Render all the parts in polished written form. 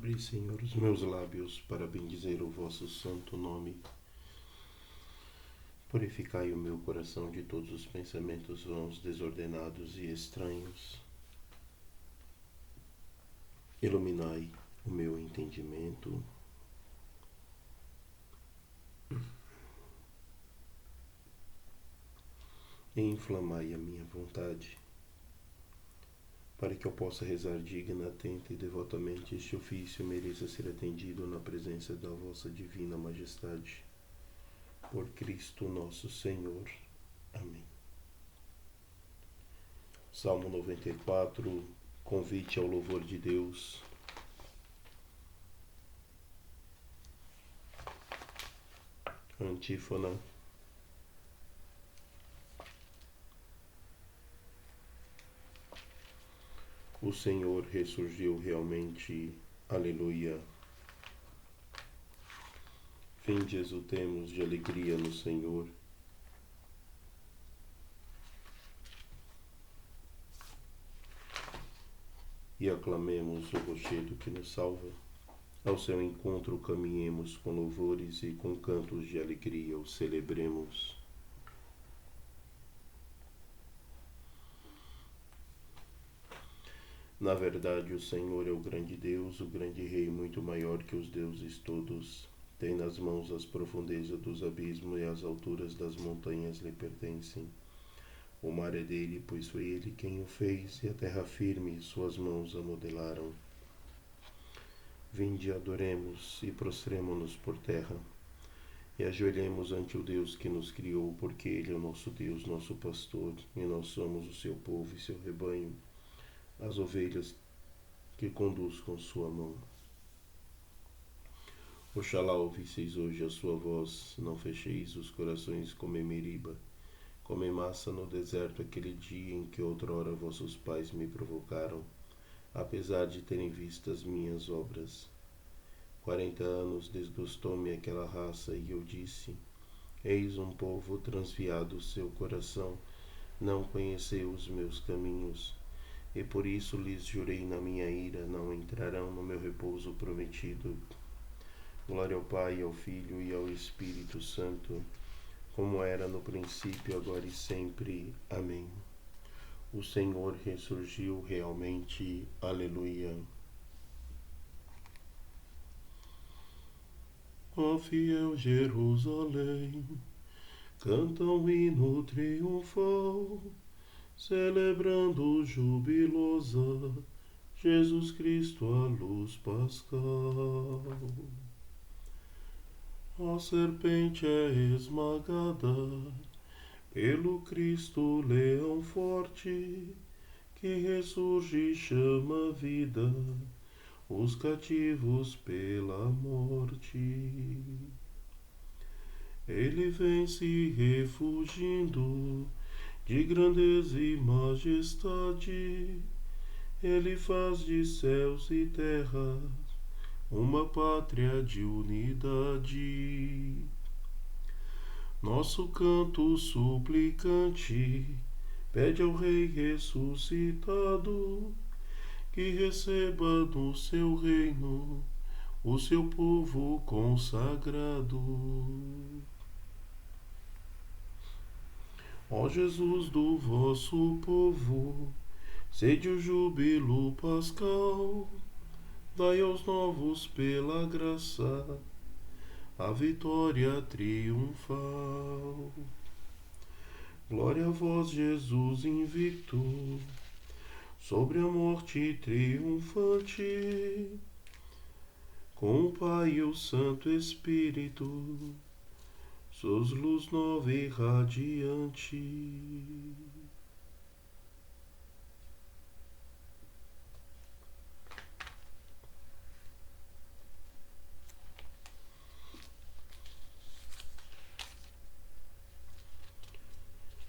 Abre, Senhor, os meus lábios para bendizer o vosso santo nome. Purificai o meu coração de todos os pensamentos vãos, desordenados e estranhos. Iluminai o meu entendimento. E inflamai a minha vontade, para que eu possa rezar digna, atenta e devotamente este ofício mereça ser atendido na presença da vossa divina majestade. Por Cristo nosso Senhor. Amém. Salmo 94, convite ao louvor de Deus. Antífona. O Senhor ressurgiu realmente. Aleluia. Vinde, exultemos de alegria no Senhor. E aclamemos o rochedo que nos salva. Ao seu encontro caminhemos com louvores e com cantos de alegria o celebremos. Na verdade, o Senhor é o grande Deus, o grande Rei, muito maior que os deuses todos. Tem nas mãos as profundezas dos abismos e as alturas das montanhas lhe pertencem. O mar é dele, pois foi ele quem o fez, e a terra firme suas mãos a modelaram. Vinde, adoremos e prostremo-nos por terra, e ajoelhemos ante o Deus que nos criou, porque ele é o nosso Deus, nosso pastor, e nós somos o seu povo e seu rebanho, as ovelhas que conduz com sua mão. Oxalá ouvisseis hoje a sua voz, não fecheis os corações como em Meriba, como em Massa no deserto, aquele dia em que outrora vossos pais me provocaram, apesar de terem visto as minhas obras. 40 anos desgostou-me aquela raça, e eu disse: eis um povo transviado o seu coração, não conheceu os meus caminhos. E por isso lhes jurei na minha ira, não entrarão no meu repouso prometido. Glória ao Pai, ao Filho e ao Espírito Santo, como era no princípio, agora e sempre. Amém. O Senhor ressurgiu realmente. Aleluia. Ó fiel Jerusalém, canta um hino triunfal, celebrando jubilosa Jesus Cristo, a luz pascal. A serpente é esmagada pelo Cristo leão forte, que ressurge e chama a vida os cativos pela morte. Ele vem se refugindo de grandeza e majestade, ele faz de céus e terras uma pátria de unidade. Nosso canto suplicante pede ao Rei ressuscitado que receba no seu reino o seu povo consagrado. Ó Jesus do vosso povo, sede o júbilo pascal, dai aos novos pela graça a vitória triunfal. Glória a vós, Jesus invicto, sobre a morte triunfante, com o Pai e o Santo Espírito, sois luz nova e radiante.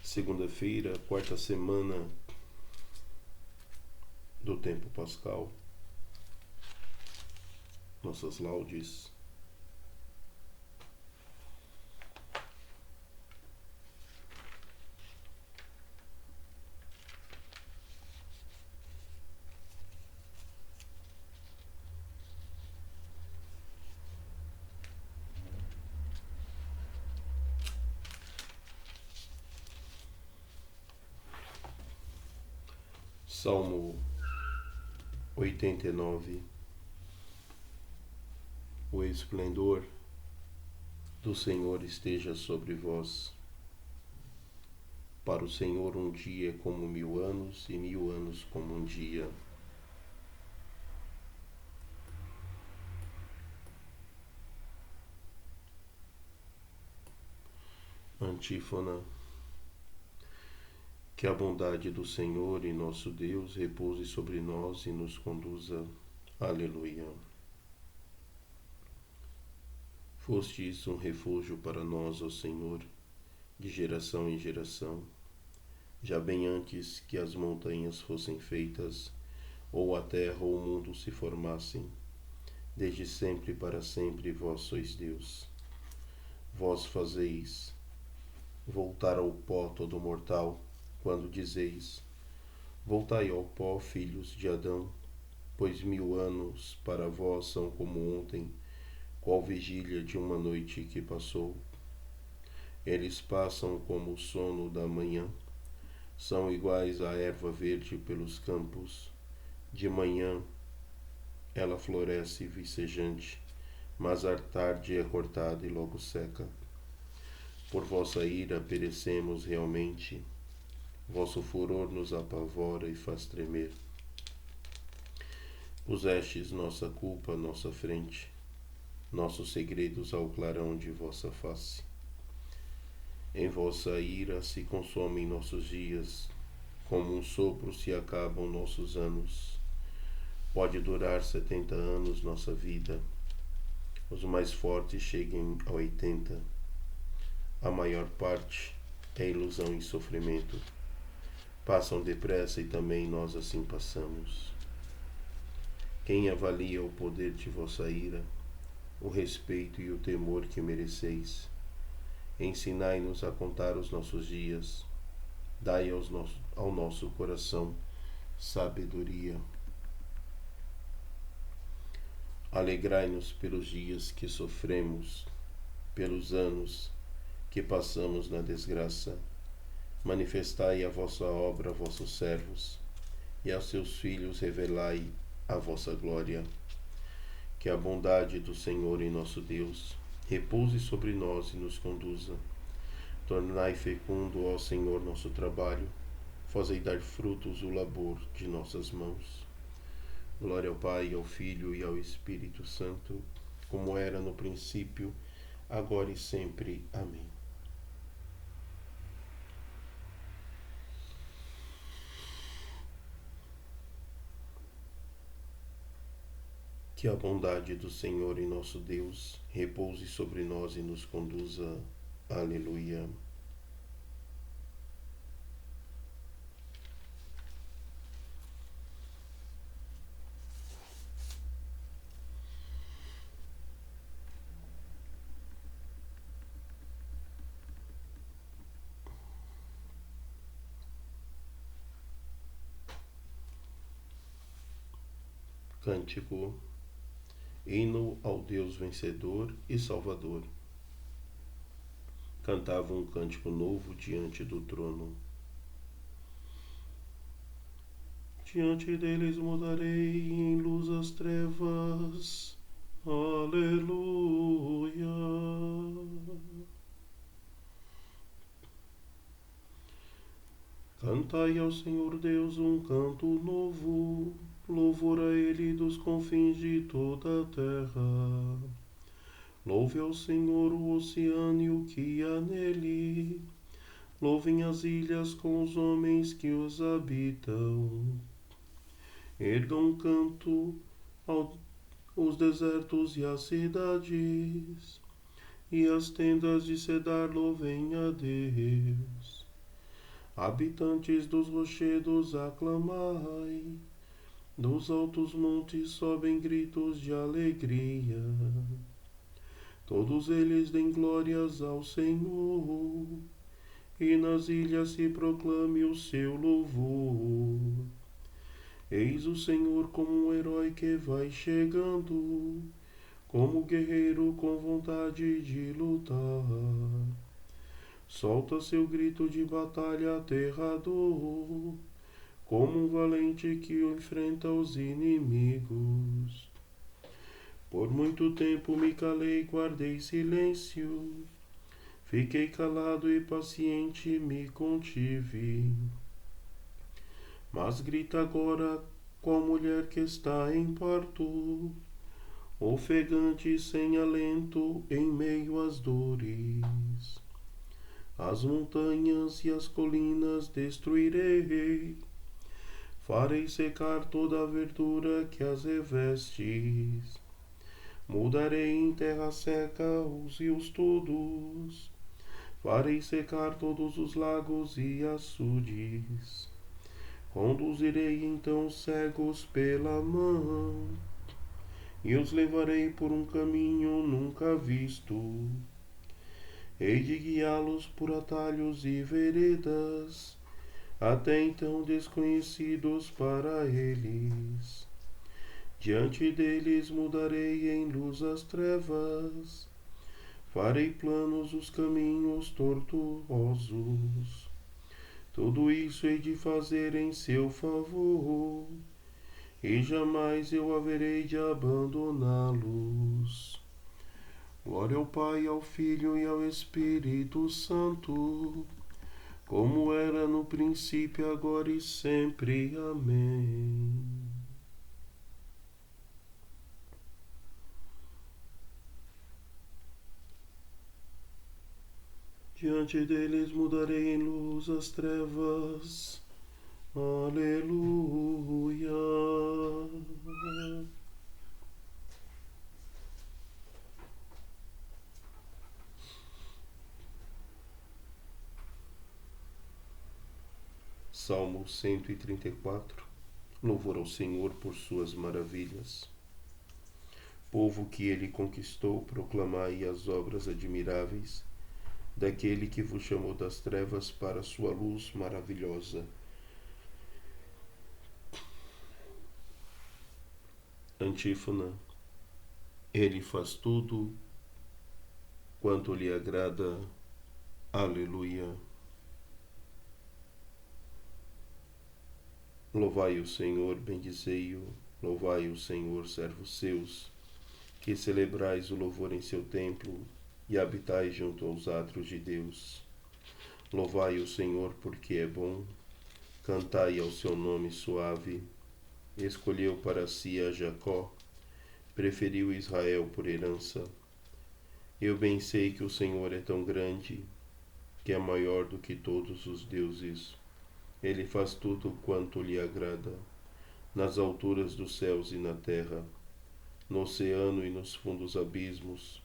Segunda-feira, quarta semana do tempo pascal. Nossas laudes. Salmo 89. O esplendor do Senhor esteja sobre vós. Para o Senhor um dia é como 1000 anos, e 1000 anos como um dia. Antífona. Que a bondade do Senhor e nosso Deus repouse sobre nós e nos conduza. Aleluia. Fostes um refúgio para nós, ó Senhor, de geração em geração, já bem antes que as montanhas fossem feitas, ou a terra ou o mundo se formassem. Desde sempre para sempre vós sois Deus. Vós fazeis voltar ao pó todo mortal, quando dizeis: voltai ao pó, filhos de Adão, pois 1000 anos para vós são como ontem, qual vigília de uma noite que passou. Eles passam como o sono da manhã, são iguais à erva verde pelos campos. De manhã ela floresce vicejante, mas à tarde é cortada e logo seca. Por vossa ira perecemos realmente, vosso furor nos apavora e faz tremer. Pusestes nossa culpa à nossa frente, nossos segredos ao clarão de vossa face. Em vossa ira se consomem nossos dias, como um sopro se acabam nossos anos. Pode durar 70 anos nossa vida, os mais fortes cheguem a 80. A maior parte é ilusão e sofrimento. Passam depressa e também nós assim passamos. Quem avalia o poder de vossa ira, o respeito e o temor que mereceis? Ensinai-nos a contar os nossos dias, dai ao nosso coração sabedoria. Alegrai-nos pelos dias que sofremos, pelos anos que passamos na desgraça. Manifestai a vossa obra a vossos servos, e aos seus filhos revelai a vossa glória. Que a bondade do Senhor e nosso Deus repouse sobre nós e nos conduza. Tornai fecundo ao Senhor nosso trabalho, fazei dar frutos o labor de nossas mãos. Glória ao Pai, ao Filho e ao Espírito Santo, como era no princípio, agora e sempre. Amém. Que a bondade do Senhor e nosso Deus repouse sobre nós e nos conduza. Aleluia. Cântico. Hino ao Deus vencedor e Salvador. Cantava um cântico novo diante do trono. Diante deles mudarei em luz as trevas. Aleluia. Cantai ao Senhor Deus um canto novo, louvor a Ele dos confins de toda a terra. Louve ao Senhor o oceano e o que há nele, louvem as ilhas com os homens que os habitam. Ergam um canto aos desertos e às cidades, e as tendas de Cedar louvem a Deus. Habitantes dos rochedos, aclamai, dos altos montes sobem gritos de alegria. Todos eles deem glórias ao Senhor, e nas ilhas se proclame o seu louvor. Eis o Senhor como um herói que vai chegando, como guerreiro com vontade de lutar. Solta seu grito de batalha aterrador, como um valente que enfrenta os inimigos. Por muito tempo me calei, guardei silêncio, fiquei calado e paciente me contive. Mas grita agora qual mulher que está em parto, ofegante sem alento em meio às dores. As montanhas e as colinas destruirei, farei secar toda a verdura que as revestes. Mudarei em terra seca os rios todos, farei secar todos os lagos e açudes. Conduzirei então os cegos pela mão, e os levarei por um caminho nunca visto. Hei de guiá-los por atalhos e veredas, até então desconhecidos para eles. Diante deles mudarei em luz as trevas, farei planos os caminhos tortuosos. Tudo isso hei de fazer em seu favor, e jamais eu haverei de abandoná-los. Glória ao Pai, ao Filho e ao Espírito Santo, como era no princípio, agora e sempre. Amém. Diante deles mudarei em luz as trevas. Aleluia. Salmo 134. Louvor ao Senhor por suas maravilhas. Povo que ele conquistou, proclamai as obras admiráveis daquele que vos chamou das trevas para a sua luz maravilhosa. Antífona. Ele faz tudo quanto lhe agrada. Aleluia. Louvai o Senhor, bendizei-o, louvai o Senhor, servos seus, que celebrais o louvor em seu templo e habitais junto aos átrios de Deus. Louvai o Senhor porque é bom, cantai ao seu nome suave. Escolheu para si a Jacó, preferiu Israel por herança. Eu bem sei que o Senhor é tão grande, que é maior do que todos os deuses. Ele faz tudo quanto lhe agrada, nas alturas dos céus e na terra, no oceano e nos fundos abismos.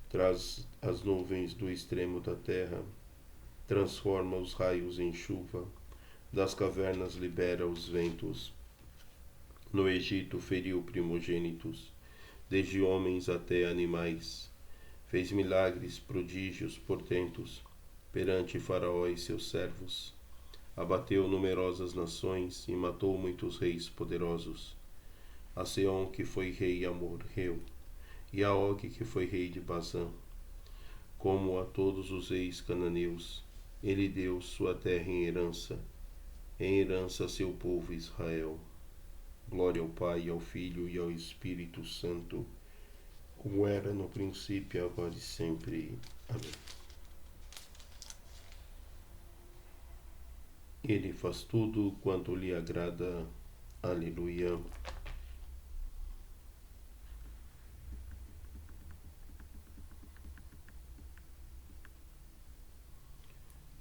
Traz as nuvens do extremo da terra, transforma os raios em chuva, das cavernas libera os ventos. No Egito feriu primogênitos, desde homens até animais. Fez milagres, prodígios, portentos, perante Faraó e seus servos. Abateu numerosas nações e matou muitos reis poderosos. A Seom, que foi rei, morreu, e a Og, que foi rei de Bazã. Como a todos os reis cananeus, ele deu sua terra em herança a seu povo Israel. Glória ao Pai, ao Filho e ao Espírito Santo, como era no princípio, agora e sempre. Amém. Ele faz tudo quanto lhe agrada. Aleluia.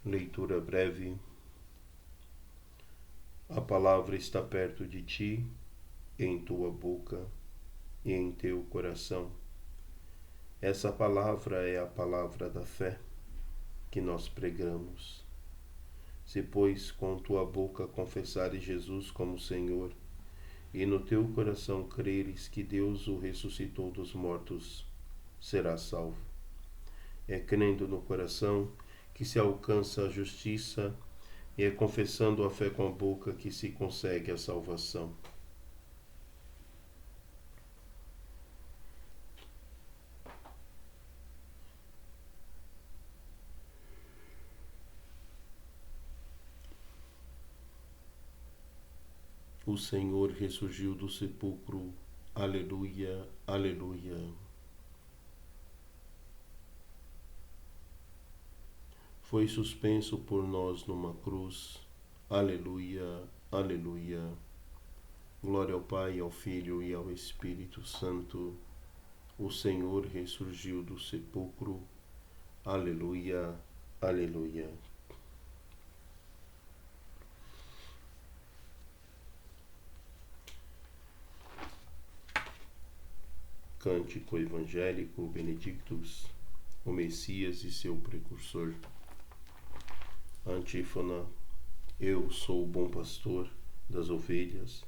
Leitura breve. A palavra está perto de ti, em tua boca e em teu coração. Essa palavra é a palavra da fé que nós pregamos. Se, pois, com tua boca confessares Jesus como Senhor, e no teu coração creres que Deus o ressuscitou dos mortos, serás salvo. É crendo no coração que se alcança a justiça, e é confessando a fé com a boca que se consegue a salvação. O Senhor ressurgiu do sepulcro. Aleluia, aleluia. Foi suspenso por nós numa cruz. Aleluia, aleluia. Glória ao Pai, ao Filho e ao Espírito Santo. O Senhor ressurgiu do sepulcro. Aleluia, aleluia. Cântico evangélico Benedictus, o Messias e seu precursor. Antífona. Eu sou o bom pastor das ovelhas,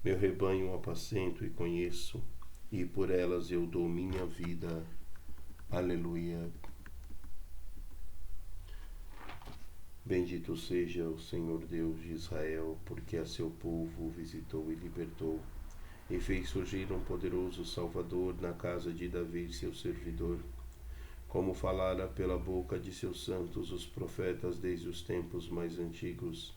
meu rebanho apacento e conheço, e por elas eu dou minha vida. Aleluia. Bendito seja o Senhor Deus de Israel, porque a seu povo visitou e libertou, e fez surgir um poderoso Salvador na casa de Davi, seu servidor, como falara pela boca de seus santos os profetas desde os tempos mais antigos,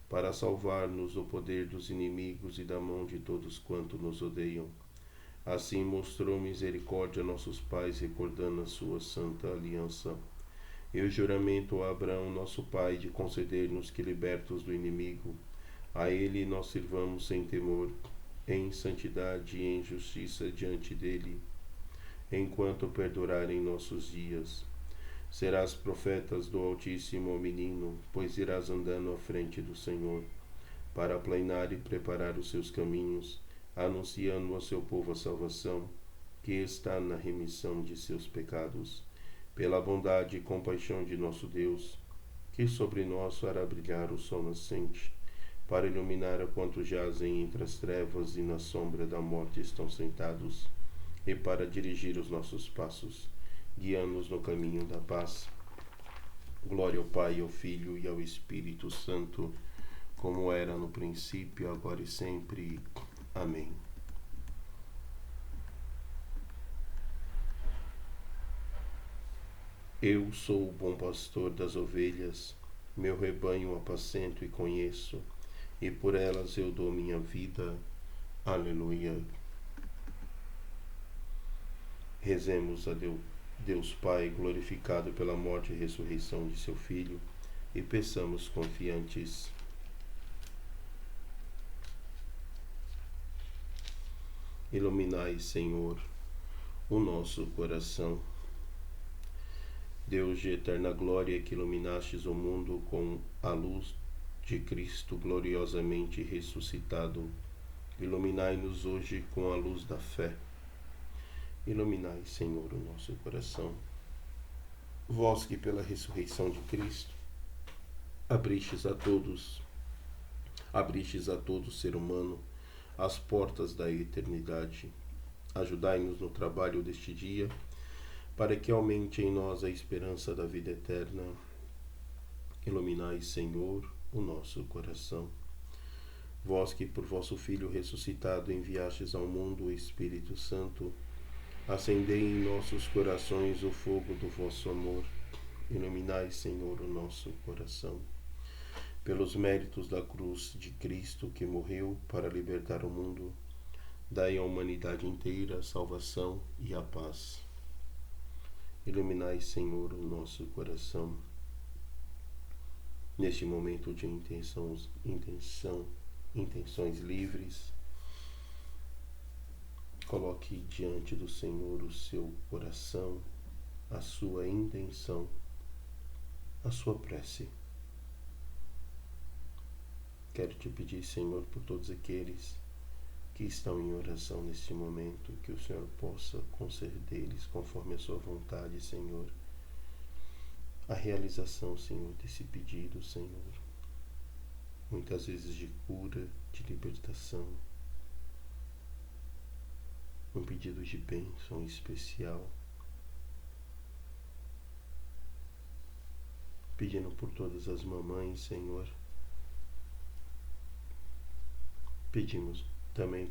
para salvar-nos do poder dos inimigos e da mão de todos quanto nos odeiam. Assim mostrou misericórdia a nossos pais, recordando a sua santa aliança. E o juramento a Abraão, nosso pai, de conceder-nos que, libertos do inimigo, a ele nós sirvamos sem temor, em santidade e em justiça diante dele, enquanto perdurarem nossos dias. Serás profetas do Altíssimo, ó menino, pois irás andando à frente do Senhor, para aplanar e preparar os seus caminhos, anunciando ao seu povo a salvação, que está na remissão de seus pecados, pela bondade e compaixão de nosso Deus, que sobre nós fará brilhar o sol nascente, para iluminar a quantos jazem entre as trevas e na sombra da morte estão sentados, e para dirigir os nossos passos, guiando-nos no caminho da paz. Glória ao Pai, ao Filho e ao Espírito Santo, como era no princípio, agora e sempre. Amém. Eu sou o bom pastor das ovelhas, meu rebanho apacento e conheço, e por elas eu dou minha vida. Aleluia. Rezemos a Deus Pai, glorificado pela morte e ressurreição de seu Filho, e peçamos confiantes: iluminai, Senhor, o nosso coração. Deus de eterna glória, que iluminastes o mundo com a luz de Cristo gloriosamente ressuscitado, iluminai-nos hoje com a luz da fé. Iluminai, Senhor, o nosso coração. Vós que pela ressurreição de Cristo abristes a todo ser humano as portas da eternidade, ajudai-nos no trabalho deste dia, para que aumente em nós a esperança da vida eterna. Iluminai, Senhor, o nosso coração. Vós que por vosso Filho ressuscitado enviastes ao mundo o Espírito Santo, acendei em nossos corações o fogo do vosso amor. Iluminai, Senhor, o nosso coração. Pelos méritos da cruz de Cristo, que morreu para libertar o mundo, dai à humanidade inteira a salvação e a paz. Iluminai, Senhor, o nosso coração. Neste momento de intenções livres, coloque diante do Senhor o seu coração, a sua intenção, a sua prece. Quero te pedir, Senhor, por todos aqueles que estão em oração neste momento, que o Senhor possa conceder-lhes, conforme a sua vontade, Senhor, a realização, Senhor, desse pedido, Senhor, muitas vezes de cura, de libertação, um pedido de bênção especial, pedindo por todas as mamães, Senhor. Pedimos também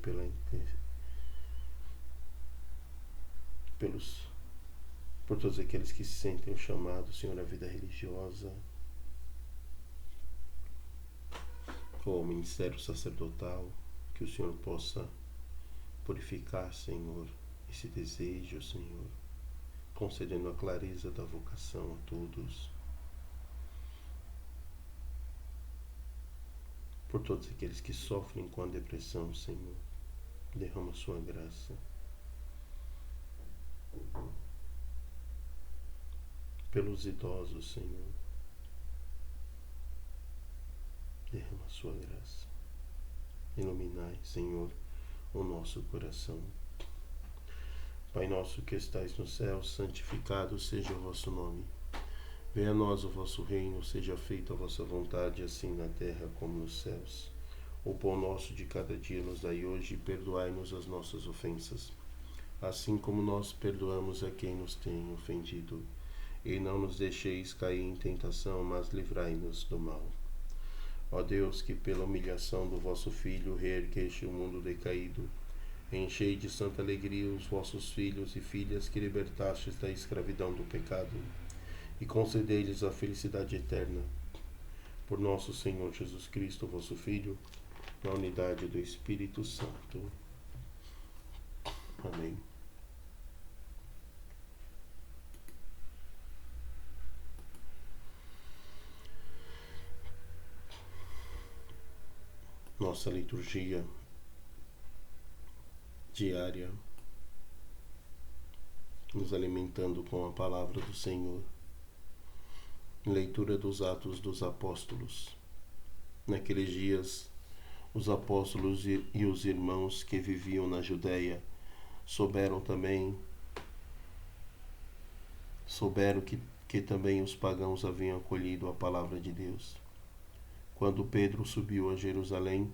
por todos aqueles que se sentem o chamado, Senhor, à vida religiosa, ou ao ministério sacerdotal, que o Senhor possa purificar, Senhor, esse desejo, Senhor, concedendo a clareza da vocação a todos. Por todos aqueles que sofrem com a depressão, Senhor, derrama sua graça. Pelos idosos, Senhor, derrama sua graça. Iluminai, Senhor, o nosso coração. Pai nosso que estais no céu, santificado seja o vosso nome. Venha a nós o vosso reino, seja feita a vossa vontade, assim na terra como nos céus. O pão nosso de cada dia nos dai hoje, e perdoai-nos as nossas ofensas, assim como nós perdoamos a quem nos tem ofendido. E não nos deixeis cair em tentação, mas livrai-nos do mal. Ó Deus, que pela humilhação do vosso Filho reergueste o mundo decaído, enchei de santa alegria os vossos filhos e filhas que libertastes da escravidão do pecado, e concedei-lhes a felicidade eterna. Por nosso Senhor Jesus Cristo, vosso Filho, na unidade do Espírito Santo. Amém. Nossa liturgia diária, nos alimentando com a palavra do Senhor. Leitura dos Atos dos Apóstolos. Naqueles dias, os apóstolos e os irmãos que viviam na Judéia souberam que também os pagãos haviam acolhido a palavra de Deus. Quando Pedro subiu a Jerusalém,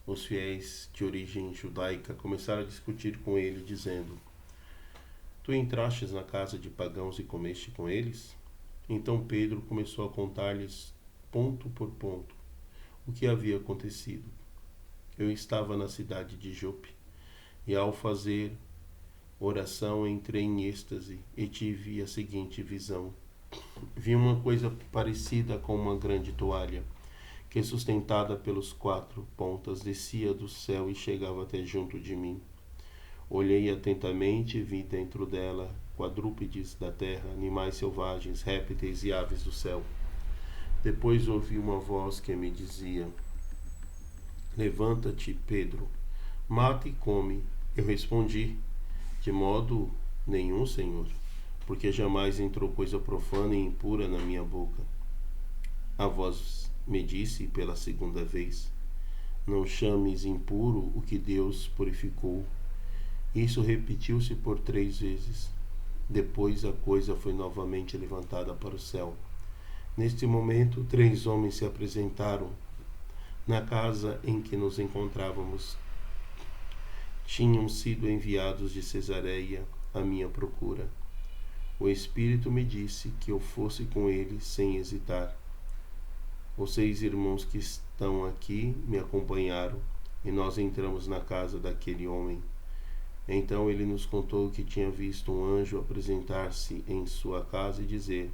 os fiéis de origem judaica começaram a discutir com ele, dizendo: Tu entrastes na casa de pagãos e comeste com eles? Então Pedro começou a contar-lhes, ponto por ponto, o que havia acontecido. Eu estava na cidade de Jope, e ao fazer oração entrei em êxtase e tive a seguinte visão. Vi uma coisa parecida com uma grande toalha, que sustentada pelos 4 pontas descia do céu e chegava até junto de mim. Olhei atentamente e vi dentro dela quadrúpedes da terra, animais selvagens, répteis e aves do céu. Depois ouvi uma voz que me dizia: Levanta-te, Pedro, mata e come. Eu respondi: De modo nenhum, Senhor, porque jamais entrou coisa profana e impura na minha boca. A voz me disse pela segunda vez: Não chames impuro o que Deus purificou. Isso repetiu-se por 3 vezes. Depois a coisa foi novamente levantada para o céu. Neste momento, 3 homens se apresentaram na casa em que nos encontrávamos. Tinham sido enviados de Cesareia à minha procura. O Espírito me disse que eu fosse com eles sem hesitar. Os 6 irmãos que estão aqui me acompanharam, e nós entramos na casa daquele homem. Então ele nos contou que tinha visto um anjo apresentar-se em sua casa e dizer: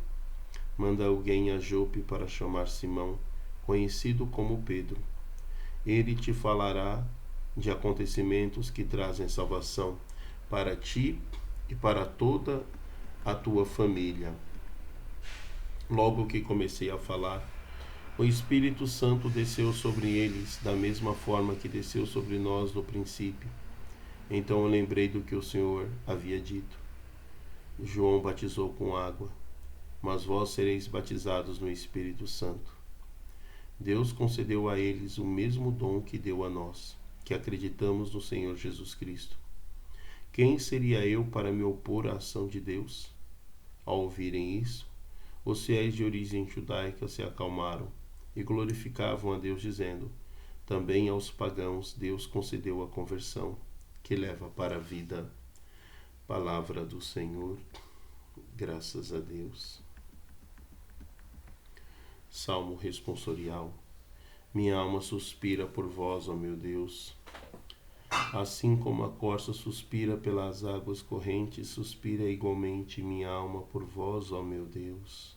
Manda alguém a Jope para chamar Simão, conhecido como Pedro. Ele te falará de acontecimentos que trazem salvação para ti e para toda a tua família. Logo que comecei a falar, o Espírito Santo desceu sobre eles, da mesma forma que desceu sobre nós no princípio. Então eu lembrei do que o Senhor havia dito: João batizou com água, mas vós sereis batizados no Espírito Santo. Deus concedeu a eles o mesmo dom que deu a nós, que acreditamos no Senhor Jesus Cristo. Quem seria eu para me opor à ação de Deus? Ao ouvirem isso, os fiéis de origem judaica se acalmaram e glorificavam a Deus, dizendo: Também aos pagãos Deus concedeu a conversão, que leva para a vida. Palavra do Senhor. Graças a Deus. Salmo responsorial. Minha alma suspira por vós, ó meu Deus. Assim como a corça suspira pelas águas correntes, suspira igualmente minha alma por vós, ó meu Deus.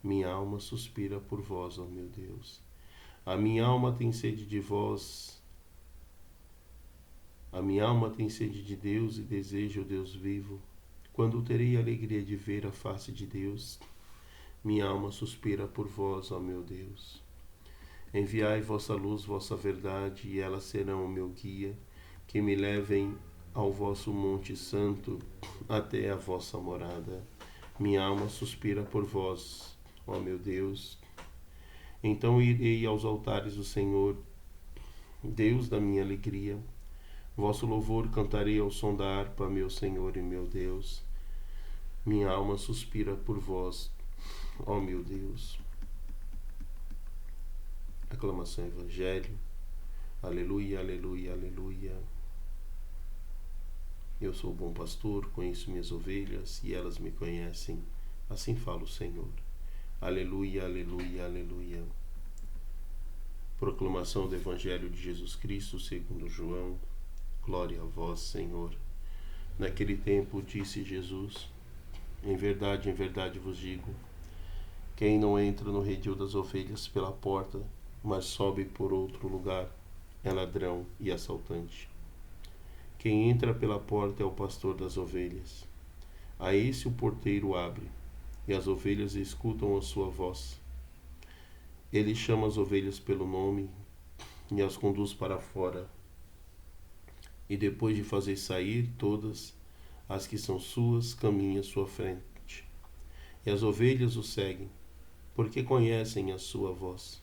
Minha alma suspira por vós, ó meu Deus. A minha alma tem sede de vós. A minha alma tem sede de Deus e deseja o Deus vivo. Quando terei a alegria de ver a face de Deus? Minha alma suspira por vós, ó meu Deus. Enviai vossa luz, vossa verdade, e elas serão o meu guia, que me levem ao vosso monte santo, até a vossa morada. Minha alma suspira por vós, ó meu Deus. Então irei aos altares do Senhor, Deus da minha alegria. Vosso louvor cantarei ao som da harpa, meu Senhor e meu Deus. Minha alma suspira por vós, ó meu Deus. Aclamação Evangelho. Aleluia, aleluia, aleluia. Eu sou o bom pastor, conheço minhas ovelhas e elas me conhecem. Assim fala o Senhor. Aleluia, aleluia, aleluia. Proclamação do Evangelho de Jesus Cristo segundo João. Glória a vós, Senhor. Naquele tempo disse Jesus: em verdade vos digo, quem não entra no redil das ovelhas pela porta, mas sobe por outro lugar, é ladrão e assaltante. Quem entra pela porta é o pastor das ovelhas. A esse o porteiro abre, e as ovelhas escutam a sua voz. Ele chama as ovelhas pelo nome e as conduz para fora. E depois de fazer sair todas as que são suas, caminha à sua frente. E as ovelhas o seguem, porque conhecem a sua voz.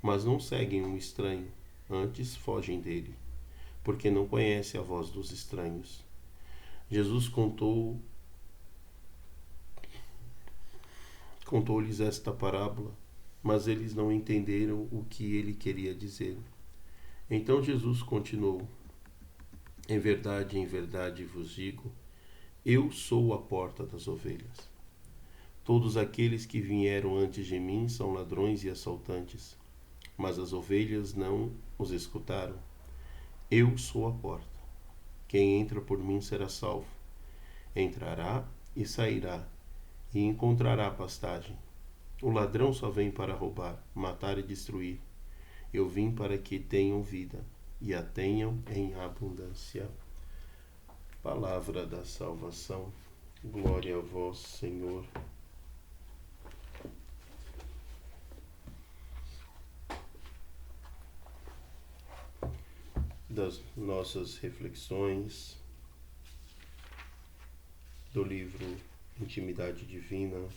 Mas não seguem um estranho, antes fogem dele, porque não conhece a voz dos estranhos. Jesus contou-lhes esta parábola, mas eles não entenderam o que ele queria dizer. Então Jesus continuou: em verdade vos digo, eu sou a porta das ovelhas. Todos aqueles que vieram antes de mim são ladrões e assaltantes, mas as ovelhas não os escutaram. Eu sou a porta. Quem entra por mim será salvo. Entrará e sairá, e encontrará pastagem. O ladrão só vem para roubar, matar e destruir. Eu vim para que tenham vida, e a tenham em abundância. Palavra da salvação. Glória a vós, Senhor. Das nossas reflexões do livro Intimidade Divina,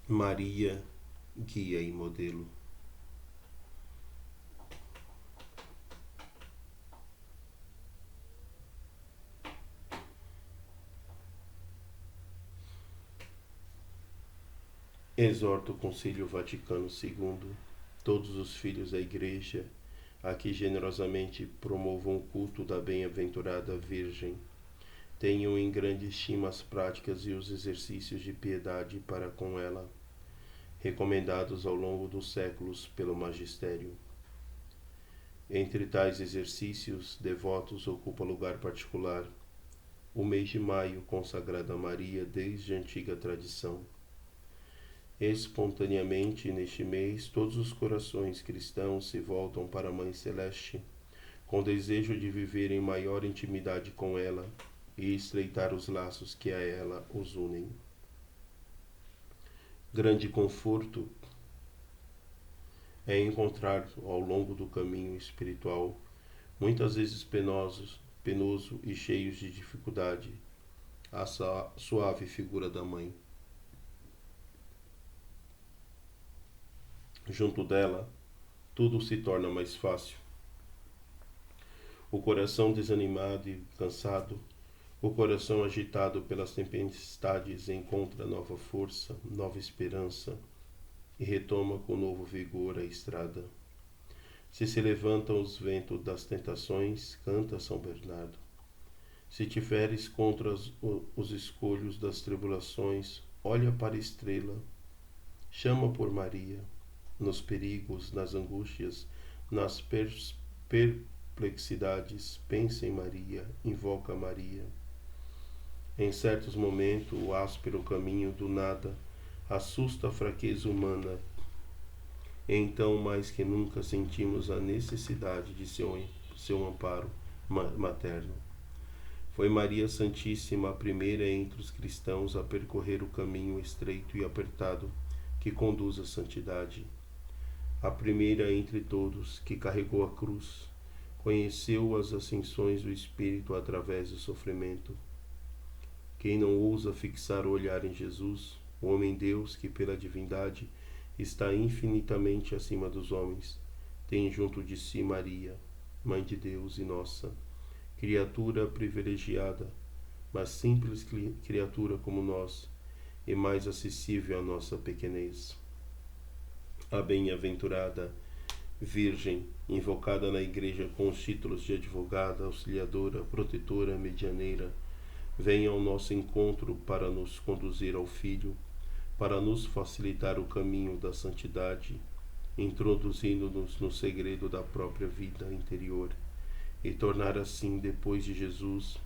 Maria, guia e modelo. Exorta o Concílio Vaticano II todos os filhos da Igreja a que generosamente promovam o culto da bem-aventurada Virgem. Tenham em grande estima as práticas e os exercícios de piedade para com ela, recomendados ao longo dos séculos pelo Magistério. Entre tais exercícios, devotos ocupa lugar particular o mês de maio consagrado a Maria desde a antiga tradição. Espontaneamente, neste mês, todos os corações cristãos se voltam para a Mãe Celeste, com desejo de viver em maior intimidade com ela e estreitar os laços que a ela os unem. Grande conforto é encontrar ao longo do caminho espiritual, muitas vezes penoso e cheio de dificuldade, a suave figura da Mãe. Junto dela, tudo se torna mais fácil. O coração desanimado e cansado, o coração agitado pelas tempestades encontra nova força, nova esperança e retoma com novo vigor a estrada. Se levantam os ventos das tentações, canta São Bernardo. Se te feres contra os escolhos das tribulações, olha para a estrela, chama por Maria. Nos perigos, nas angústias, nas perplexidades, pensa em Maria, invoca Maria. Em certos momentos, o áspero caminho do nada assusta a fraqueza humana. E então, mais que nunca, sentimos a necessidade de seu amparo materno. Foi Maria Santíssima a primeira entre os cristãos a percorrer o caminho estreito e apertado que conduz à santidade. A primeira entre todos que carregou a cruz, conheceu as ascensões do Espírito através do sofrimento. Quem não ousa fixar o olhar em Jesus, o homem-Deus que pela divindade está infinitamente acima dos homens, tem junto de si Maria, Mãe de Deus e nossa, criatura privilegiada, mas simples criatura como nós, e mais acessível à nossa pequenez. A bem-aventurada Virgem, invocada na Igreja com os títulos de advogada, auxiliadora, protetora, medianeira, vem ao nosso encontro para nos conduzir ao Filho, para nos facilitar o caminho da santidade, introduzindo-nos no segredo da própria vida interior, e tornar assim, depois de Jesus,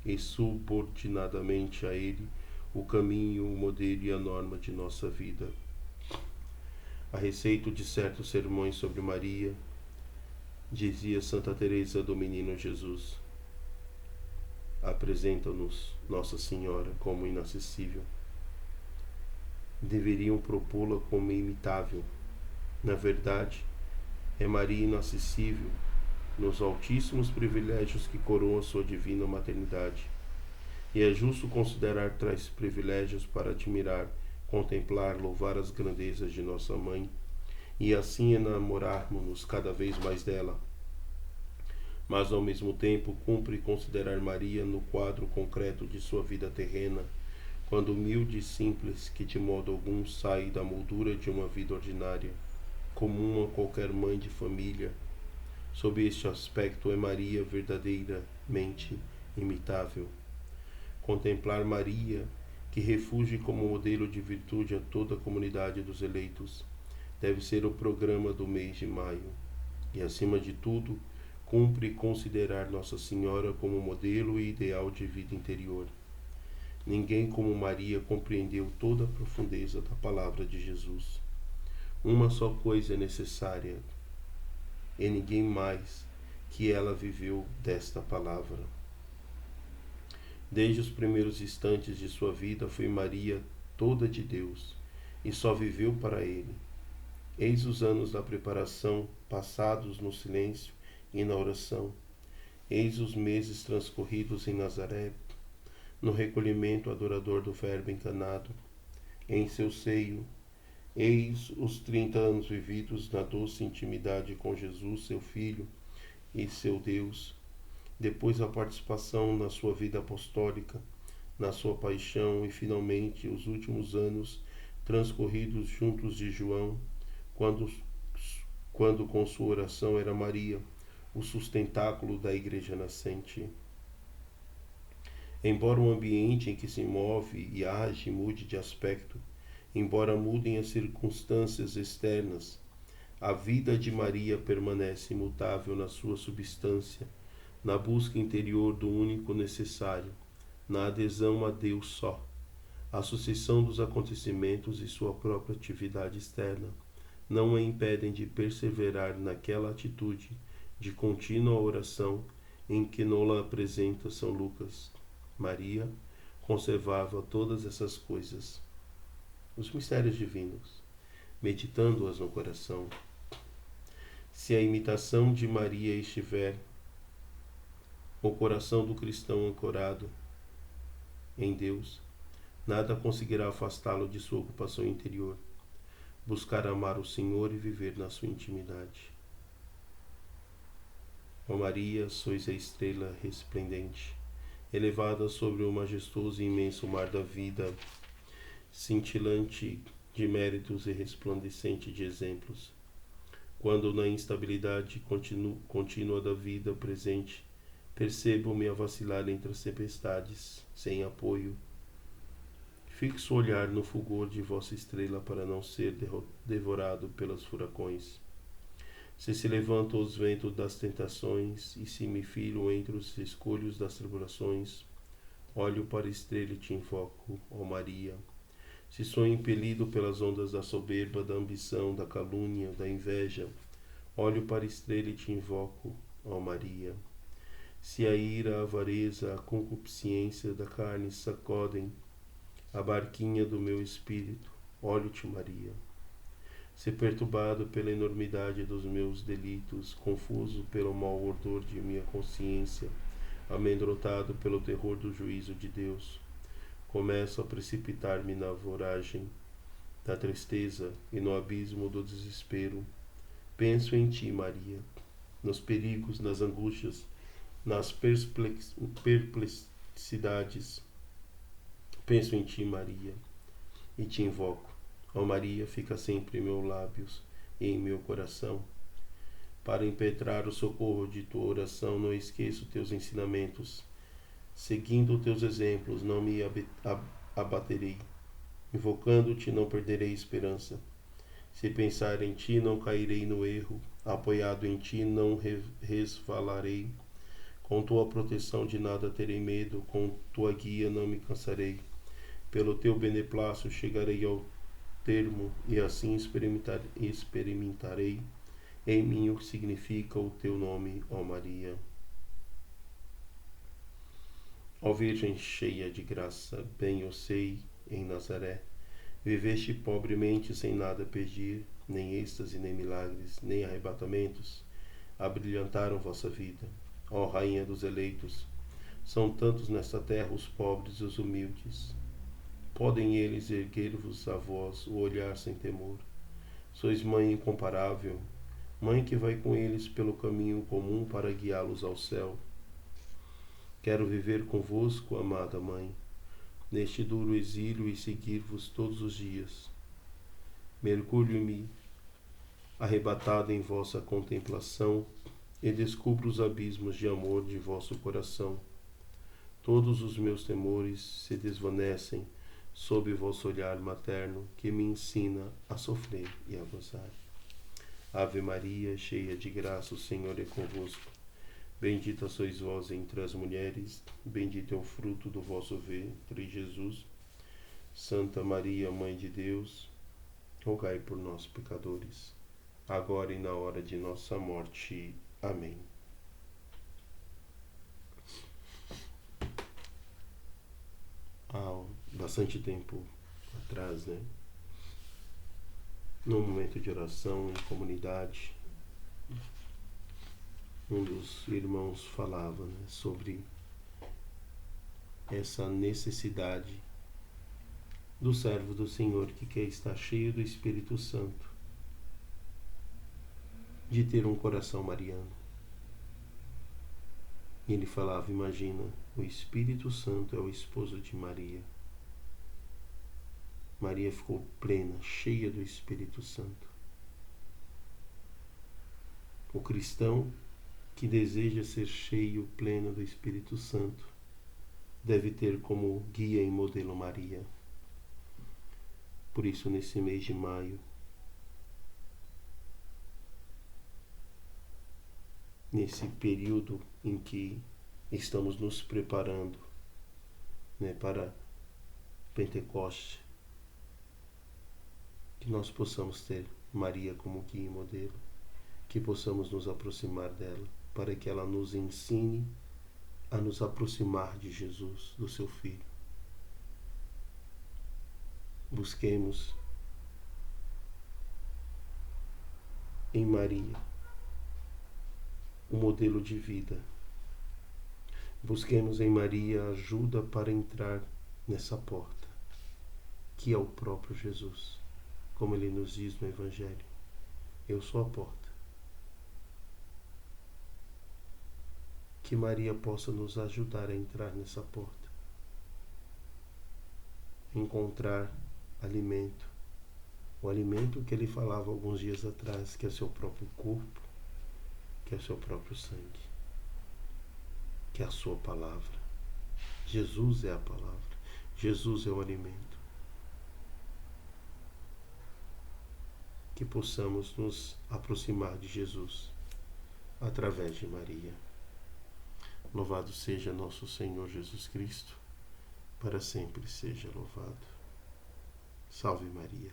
e subordinadamente a Ele, o caminho, o modelo e a norma de nossa vida. A receito de certos sermões sobre Maria, dizia Santa Teresa do Menino Jesus: apresenta-nos Nossa Senhora como inacessível. Deveriam propô-la como imitável. Na verdade, é Maria inacessível nos altíssimos privilégios que coroam sua divina maternidade. E é justo considerar tais privilégios para admirar, contemplar, louvar as grandezas de nossa Mãe, e assim enamorarmos-nos cada vez mais dela. Mas, ao mesmo tempo, cumpre considerar Maria no quadro concreto de sua vida terrena, quando humilde e simples, que de modo algum sai da moldura de uma vida ordinária, comum a qualquer mãe de família. Sob este aspecto, é Maria verdadeiramente imitável. Contemplar Maria, que refugie como modelo de virtude a toda a comunidade dos eleitos, deve ser o programa do mês de maio. E, acima de tudo, cumpre considerar Nossa Senhora como modelo e ideal de vida interior. Ninguém como Maria compreendeu toda a profundeza da palavra de Jesus. Uma só coisa é necessária, e ninguém mais que ela viveu desta palavra. Desde os primeiros instantes de sua vida foi Maria toda de Deus, e só viveu para Ele. Eis os anos da preparação, passados no silêncio e na oração. Eis os meses transcorridos em Nazaré, no recolhimento adorador do Verbo encarnado, em seu seio. Eis os 30 anos vividos na doce intimidade com Jesus, seu Filho e seu Deus. Depois a participação na sua vida apostólica, na sua paixão e, finalmente, os últimos anos transcorridos juntos de João, quando com sua oração era Maria, o sustentáculo da Igreja nascente. Embora o ambiente em que se move e age mude de aspecto, embora mudem as circunstâncias externas, a vida de Maria permanece imutável na sua substância, na busca interior do único necessário, na adesão a Deus só, a sucessão dos acontecimentos e sua própria atividade externa não a impedem de perseverar naquela atitude de contínua oração em que nola apresenta São Lucas. Maria conservava todas essas coisas, os mistérios divinos, meditando-as no coração. Se a imitação de Maria estiver o coração do cristão ancorado em Deus, nada conseguirá afastá-lo de sua ocupação interior, buscar amar o Senhor e viver na sua intimidade. Ó Maria, sois a estrela resplendente, elevada sobre o majestoso e imenso mar da vida, cintilante de méritos e resplandecente de exemplos. Quando na instabilidade contínua da vida presente, percebo-me a vacilar entre as tempestades, sem apoio, fixo o olhar no fulgor de vossa estrela para não ser devorado pelos furacões. Se levantam os ventos das tentações e se me filo entre os escolhos das tribulações, olho para a estrela e te invoco, ó Maria. Se sou impelido pelas ondas da soberba, da ambição, da calúnia, da inveja, olho para a estrela e te invoco, ó Maria. Se a ira, a avareza, a concupiscência da carne sacodem a barquinha do meu espírito, olho-te, Maria. Se perturbado pela enormidade dos meus delitos, confuso pelo mau odor de minha consciência, amedrontado pelo terror do juízo de Deus, começo a precipitar-me na voragem da tristeza e no abismo do desespero. Penso em ti, Maria, nos perigos, nas angústias, nas perplexidades. Penso em ti, Maria, e te invoco. Ó Maria, fica sempre em meus lábios e em meu coração. Para impetrar o socorro de tua oração, não esqueço teus ensinamentos. Seguindo teus exemplos, não me abaterei. Invocando-te, não perderei esperança. Se pensar em ti, não cairei no erro. Apoiado em ti, não resvalarei. Com tua proteção de nada terei medo. Com tua guia não me cansarei. Pelo teu beneplácito chegarei ao termo e assim experimentarei em mim o que significa o teu nome, ó Maria. Ó Virgem cheia de graça, bem eu sei, em Nazaré, viveste pobremente sem nada pedir, nem êxtase, nem milagres, nem arrebatamentos, abrilhantaram vossa vida. Ó Rainha dos eleitos, são tantos nesta terra os pobres e os humildes. Podem eles erguer-vos a vós o olhar sem temor. Sois mãe incomparável, mãe que vai com eles pelo caminho comum para guiá-los ao céu. Quero viver convosco, amada mãe, neste duro exílio e seguir-vos todos os dias. Mergulho-me arrebatado em vossa contemplação e descubro os abismos de amor de vosso coração. Todos os meus temores se desvanecem sob vosso olhar materno que me ensina a sofrer e a gozar. Ave Maria, cheia de graça, o Senhor é convosco. Bendita sois vós entre as mulheres, bendito é o fruto do vosso ventre, Jesus. Santa Maria, Mãe de Deus, rogai por nós, pecadores, agora e na hora de nossa morte. Amém. Há bastante tempo atrás, num momento de oração em comunidade, um dos irmãos falava sobre essa necessidade do servo do Senhor que quer estar cheio do Espírito Santo, de ter um coração mariano. E ele falava, imagina, o Espírito Santo é o esposo de Maria. Maria ficou plena, cheia do Espírito Santo. O cristão que deseja ser cheio, pleno do Espírito Santo, deve ter como guia e modelo Maria. Por isso, nesse mês de maio, nesse período em que estamos nos preparando para Pentecoste, que nós possamos ter Maria como guia e modelo, que possamos nos aproximar dela, para que ela nos ensine a nos aproximar de Jesus, do seu Filho. Busquemos em Maria o modelo de vida. Busquemos em Maria ajuda para entrar nessa porta, que é o próprio Jesus, como ele nos diz no Evangelho. Eu sou a porta. Que Maria possa nos ajudar a entrar nessa porta, encontrar alimento, o alimento que ele falava alguns dias atrás, que é seu próprio corpo, que é seu próprio sangue, que é a sua palavra. Jesus é a palavra, Jesus é o alimento. Que possamos nos aproximar de Jesus através de Maria. Louvado seja nosso Senhor Jesus Cristo, para sempre seja louvado. Salve Maria.